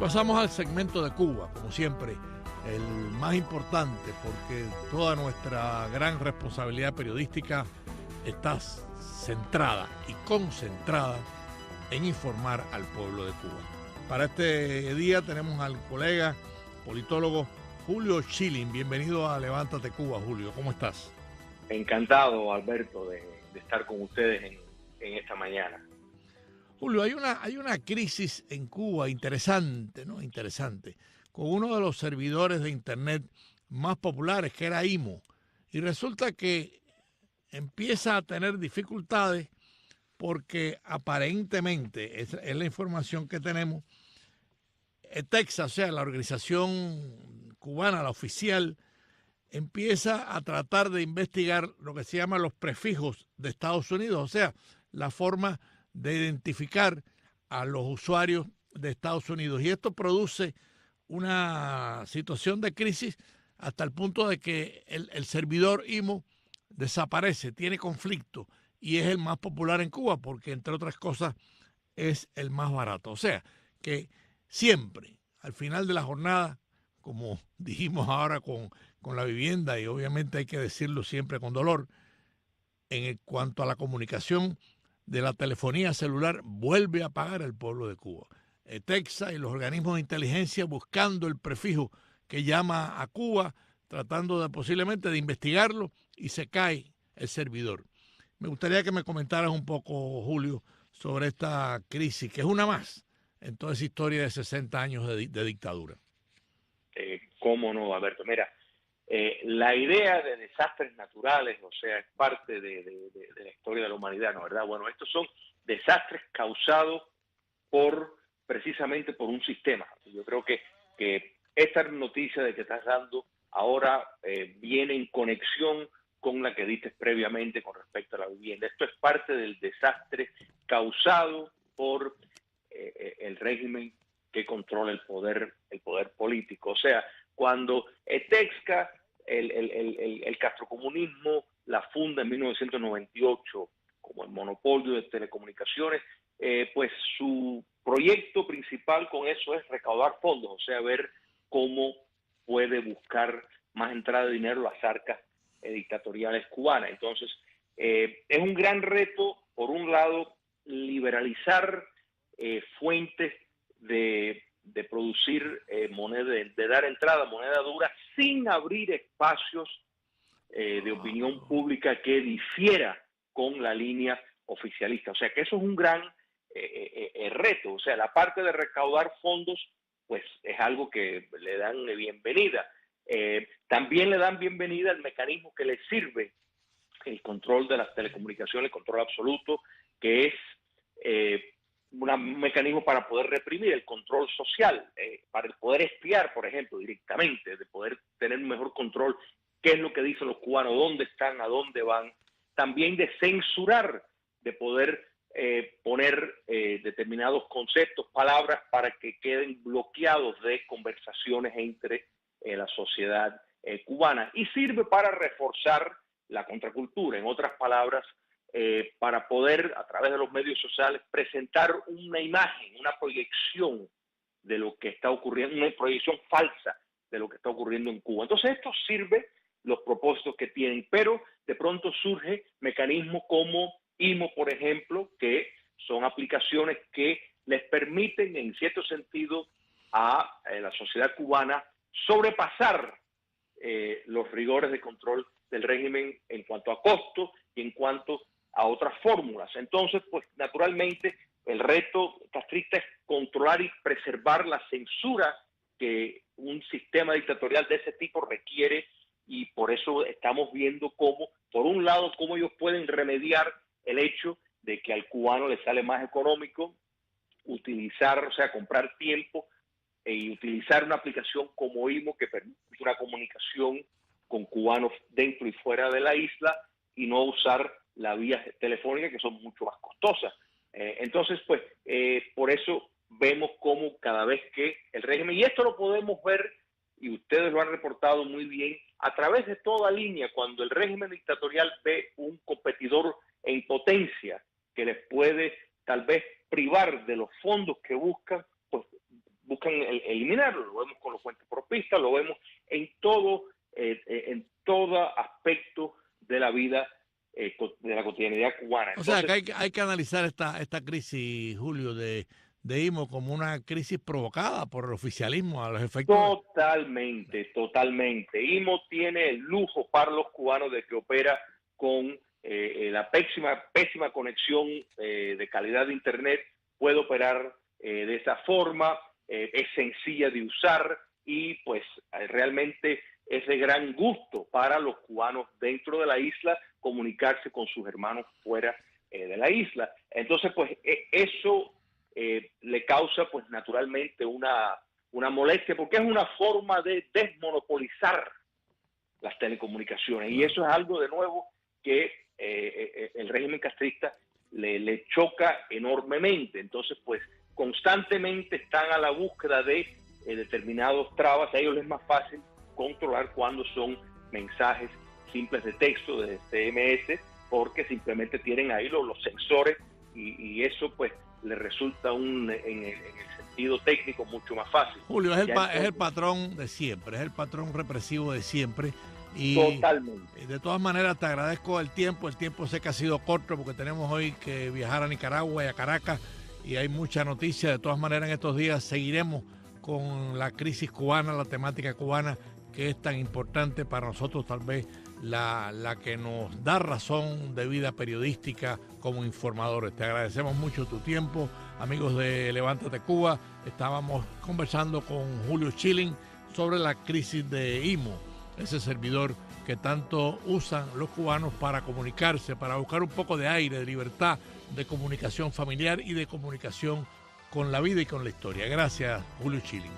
Pasamos al segmento de Cuba, como siempre, el más importante, porque toda nuestra gran responsabilidad periodística está centrada y concentrada en informar al pueblo de Cuba. Para este día tenemos al colega politólogo Julio Schilling. Bienvenido a Levántate Cuba, Julio. ¿Cómo estás? Encantado, Alberto, de estar con ustedes en esta mañana. Julio, hay una crisis en Cuba interesante, ¿no? Interesante, con uno de los servidores de Internet más populares, que era IMO. Y resulta que empieza a tener dificultades porque aparentemente, es la información que tenemos, Texas, o sea, la organización cubana, la oficial, empieza a tratar de investigar lo que se llama los prefijos de Estados Unidos, o sea, la forma de identificar a los usuarios de Estados Unidos. Y esto produce una situación de crisis hasta el punto de que el servidor IMO desaparece, tiene conflicto y es el más popular en Cuba porque, entre otras cosas, es el más barato. O sea, que siempre, al final de la jornada, como dijimos ahora con la vivienda, y obviamente hay que decirlo siempre con dolor, cuanto a la comunicación de la telefonía celular, vuelve a pagar el pueblo de Cuba. Texas y los organismos de inteligencia buscando el prefijo que llama a Cuba, tratando de posiblemente de investigarlo, y se cae el servidor. Me gustaría que me comentaras un poco, Julio, sobre esta crisis, que es una más en toda esa historia de 60 años de dictadura. ¿Cómo no, Alberto? Mira, la idea de desastres naturales, o sea, es parte de la historia de la humanidad, ¿no? ¿Verdad? Bueno, estos son desastres causados precisamente por un sistema. Yo creo que esta noticia de que estás dando ahora viene en conexión con la que diste previamente con respecto a la vivienda. Esto es parte del desastre causado por el régimen que controla el poder político. O sea, cuando Texca, el castrocomunismo, la funda en 1998 como el monopolio de telecomunicaciones, pues su proyecto principal con eso es recaudar fondos, o sea, ver cómo puede buscar más entrada de dinero a las arcas dictatoriales cubanas. Entonces, es un gran reto, por un lado, liberalizar fuentes de producir moneda, de dar entrada a moneda dura sin abrir espacios de opinión pública que difiera con la línea oficialista. O sea que eso es un gran reto. O sea, la parte de recaudar fondos, pues es algo que le dan bienvenida. También le dan bienvenida al mecanismo que le sirve el control de las telecomunicaciones, el control absoluto, que es un mecanismo para poder reprimir el control social, para poder espiar, por ejemplo, directamente, de poder tener un mejor control, qué es lo que dicen los cubanos, dónde están, a dónde van, también de censurar, de poder poner determinados conceptos, palabras, para que queden bloqueados de conversaciones entre la sociedad cubana, y sirve para reforzar la contracultura, en otras palabras, para poder, a través de los medios sociales, presentar una imagen, una proyección de lo que está ocurriendo, una proyección falsa de lo que está ocurriendo en Cuba. Entonces esto sirve los propósitos que tienen, pero de pronto surge mecanismos como IMO, por ejemplo, que son aplicaciones que les permiten, en cierto sentido, a la sociedad cubana sobrepasar los rigores de control del régimen en cuanto a costo y en cuanto a otras fórmulas. Entonces, pues naturalmente, el reto castrista es controlar y preservar la censura que un sistema dictatorial de ese tipo requiere, y por eso estamos viendo cómo, por un lado, cómo ellos pueden remediar el hecho de que al cubano le sale más económico utilizar, o sea, comprar tiempo y utilizar una aplicación como IMO que permite una comunicación con cubanos dentro y fuera de la isla, y no usar las vías telefónicas, que son mucho más costosas. Entonces, pues, por eso vemos cómo cada vez que el régimen, y esto lo podemos ver, y ustedes lo han reportado muy bien, a través de toda línea, cuando el régimen dictatorial ve un competidor en potencia que les puede tal vez privar de los fondos que buscan, pues buscan eliminarlo. Lo vemos con los cuentapropistas, lo vemos en todo aspecto de la vida, de la cotidianidad cubana. Entonces, o sea, que hay que analizar esta crisis, Julio, de IMO como una crisis provocada por el oficialismo a los efectos. Totalmente. IMO tiene el lujo para los cubanos de que opera con la pésima conexión de calidad de Internet, puede operar de esa forma, es sencilla de usar y pues realmente es de gran gusto para los cubanos dentro de la isla comunicarse con sus hermanos fuera de la isla. Entonces, pues eso le causa pues naturalmente una molestia, porque es una forma de desmonopolizar las telecomunicaciones, y eso es algo de nuevo que el régimen castrista le choca enormemente. Entonces, pues constantemente están a la búsqueda de determinados trabas. A ellos les es más fácil controlar cuando son mensajes simples de texto, de SMS, porque simplemente tienen ahí los sensores y eso pues le resulta en el sentido técnico mucho más fácil. Julio, es el patrón de siempre, es el patrón represivo de siempre. Y totalmente. De todas maneras te agradezco el tiempo sé que ha sido corto porque tenemos hoy que viajar a Nicaragua y a Caracas y hay mucha noticia. De todas maneras, en estos días seguiremos con la crisis cubana, la temática cubana, que es tan importante para nosotros, tal vez la que nos da razón de vida periodística como informadores. Te agradecemos mucho tu tiempo, amigos de Levántate Cuba. Estábamos conversando con Julio Schilling sobre la crisis de IMO, ese servidor que tanto usan los cubanos para comunicarse, para buscar un poco de aire, de libertad, de comunicación familiar y de comunicación con la vida y con la historia. Gracias, Julio Schilling.